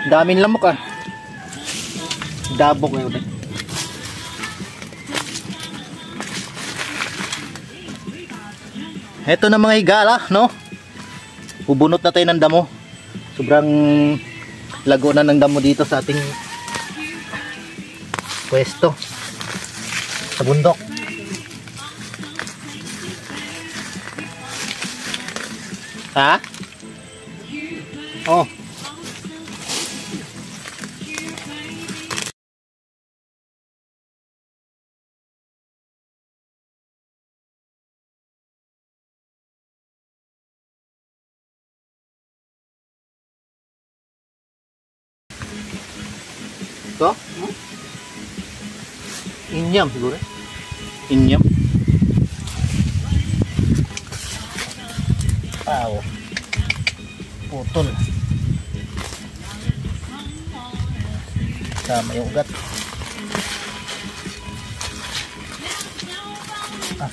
Daming lamok ah. Dabok ngayon. Heto na mga higala, no? Bubunot na tayo ng damo. Sobrang lago na ng damo dito sa ating pwesto. Sa bundok. Ha? Oh. Ito? Inyam siguro. Inyam. Wow. Putol. Sama yung ugat. Ah.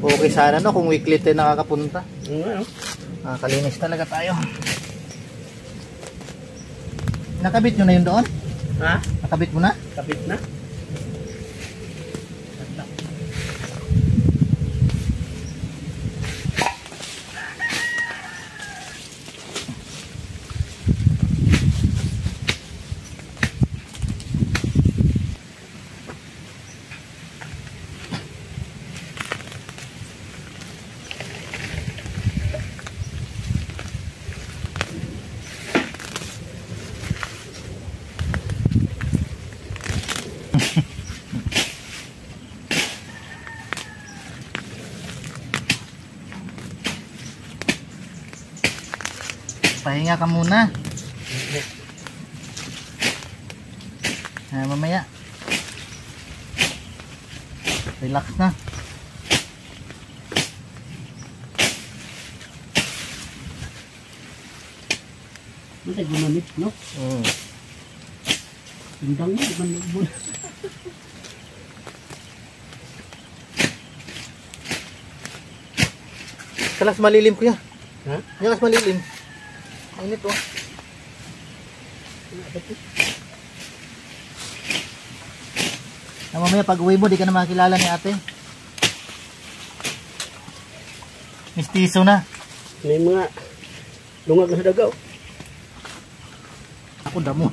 Okay sana no kung weekly tayo nakakapunta. Nakakalinis talaga tayo. Nakabit nyo na yun doon? Ha? Nakabit mo na? Kapit na? Pahinga ka muna. Mamaya. Relax na. Masay gumamit, no? Tindang mo, gumamit mo. Kalas malilim kuya. Ha? Kalas malilim. Init oh. Mamaya pag uwi mo di ka na makilala ni ate. Mistiso na. May mga lungag na sa dagaw. Ako damo.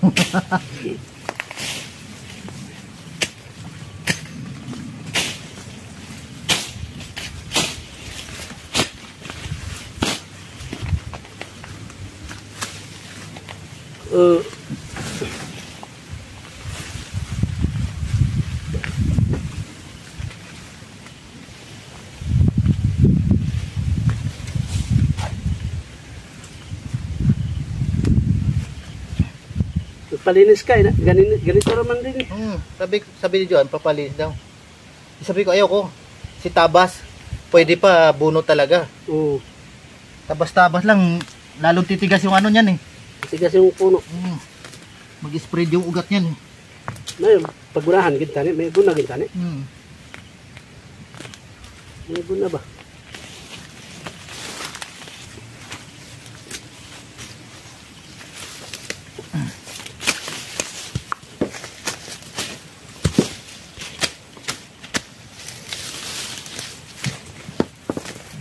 Palinis ka, ganito naman din. Sabi ni Joan, papalinis daw. Sabi ko, ayaw ko. Si Tabas, pwede pa buno talaga. Tabas-tabas lang, lalong titigas yung ano niyan eh. Titigas yung puno. Mag-spread yung ugat niyan eh. May paggunahan, gintani, may guna gintani. May buna ba?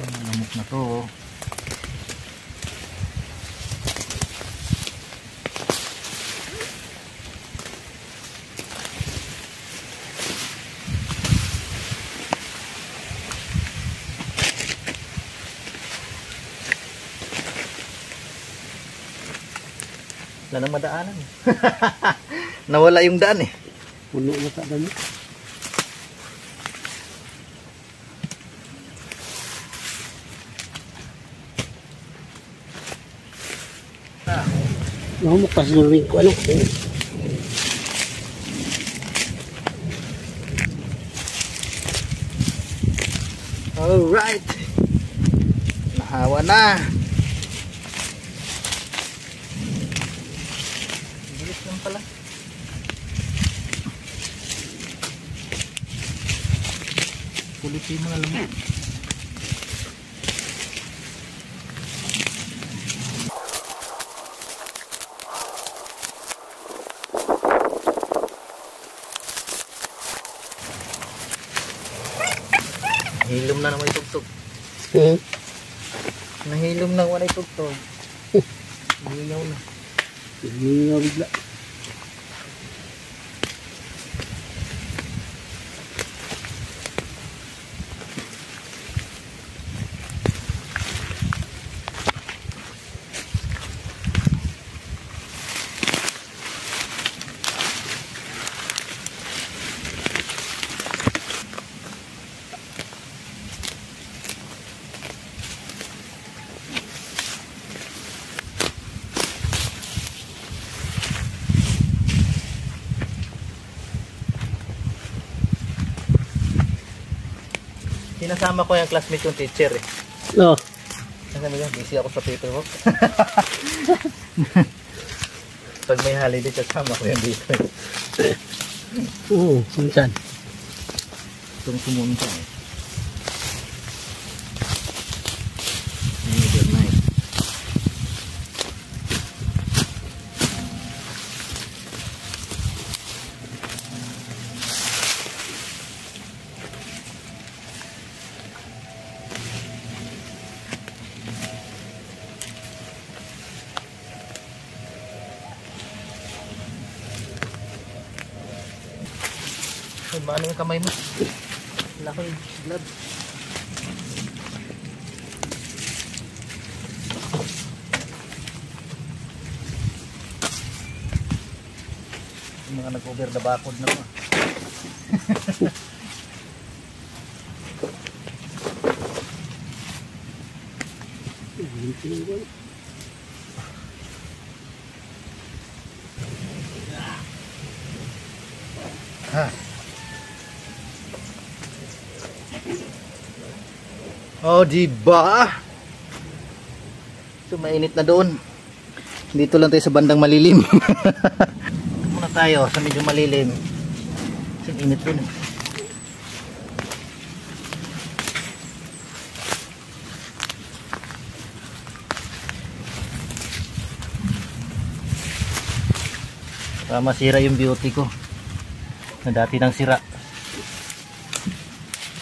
Lamok na to. Wala nang madaanan. Nawala yung daan eh. Puno na sa dami. Nahumok pa sa ring ko. Ano? Alright. Nahawa na. Bilis lang pala. Kulit yung mga lamok. Nahilom na naman itugtog. Nahilom na wala itugtog. Hingaw na. Hingaw bigla. Sinasama ko yung classmate yung teacher eh. No. Sabi niya, busy ako sa paperwork. Pag may holiday, kasama ko yan dito. Oo, minsan. Itong sumunta eh. Neither night. Ay, maano yung kamay mo? Wala ko yung gloves. Yung mga nag-over the bakod na mo. Ha. Oh, diba? So, mainit na doon. Dito lang tayo sa bandang malilim. Muna tayo sa medyo malilim. Kasi init doon. Para masira yung beauty ko. Na dati nang sira.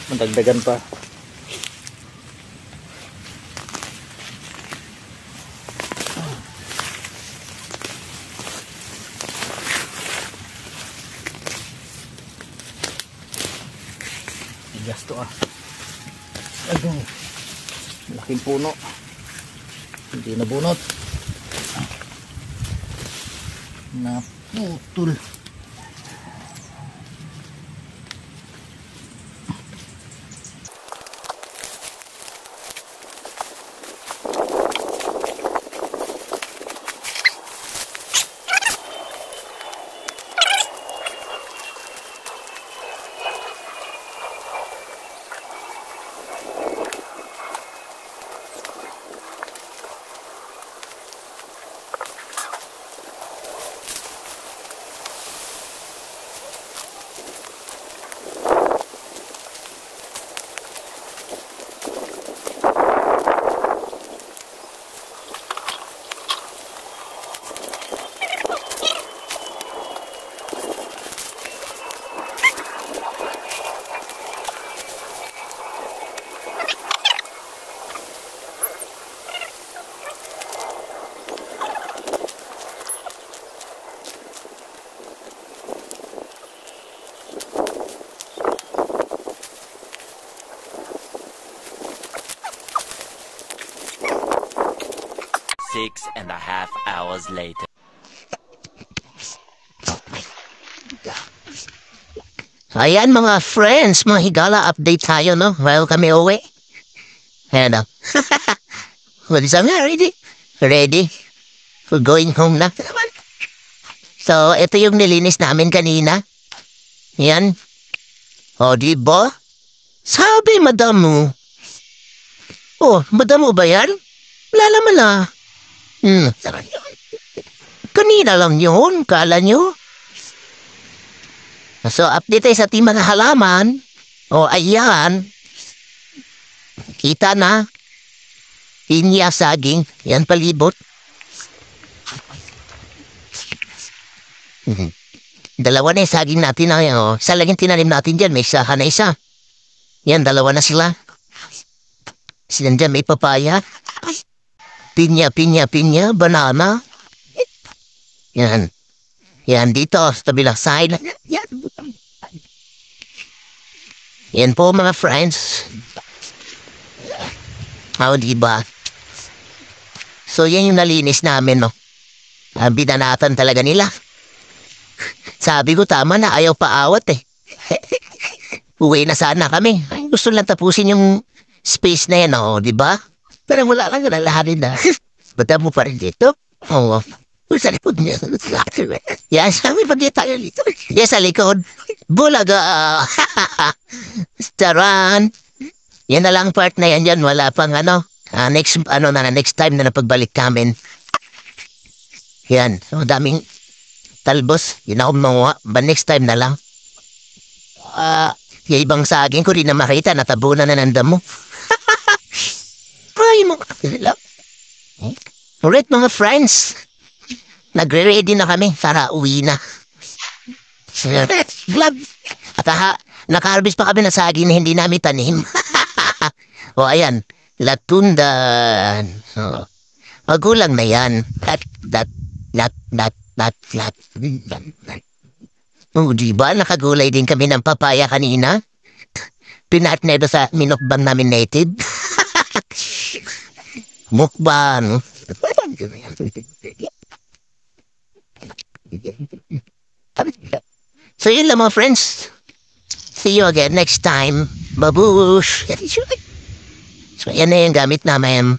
Madagdagan pa. Tigas to ah. Aduh. Malaking puno. Hindi nabunot. Naputol. 6.5 hours later. Ayan mga friends, mga higala, update tayo, no? While kami uwi. Ayan o. What is that? Ready? Ready? For going home na. So, ito yung nilinis namin kanina. Yan. O, diba? Sabi, madam mo. Oh, madam mo ba yan? Wala naman ah. Kanina lang yun, kala nyo. So, update tayo sa ating mga halaman. O, ayan. Kita na. Pinya, saging. Yan, palibot. Dalawa na yung saging natin. Isa lang yung tinanim natin dyan. May isahan na isa. Yan, dalawa na sila. Sinan dyan, may papaya. Pinya, banana. Yan. Yan, dito, sa tabilang side. Yan po, mga friends. Diba? So, yan yung nalinis namin, no? Binanatan talaga nila. Sabi ko, tama na, ayaw paawat eh. Uwi na sana kami. Ay, gusto lang tapusin yung space na yan, diba? Pero wala lang, nalalahanin na. Bata mo pa rin dito? Oo. Sa likod niya. Yan, sabi pa di tayo dito. Yan, sa likod. Bulaga. Taran. Yan na lang part na yan dyan. Wala pang next time na napagbalik namin. Yan. So, daming talbos. Yun ako mga. But next time na lang. Yung ibang saging ko rin na makita. Natabunan na ng damo. Ay, mga kapila. Alright, mga friends. Nagre-ready na kami para uwi na. Glad. At naka-harvest pa kami ng saging na hindi namin tanim. O ayan, latundan. Magulang na yan. Diba? Nakagulay din kami ng papaya kanina. Pinatner sa minokbang namin native. Mukbang. So yun lang mga friends. See you again next time. Babush. So yan na yung gamit namin.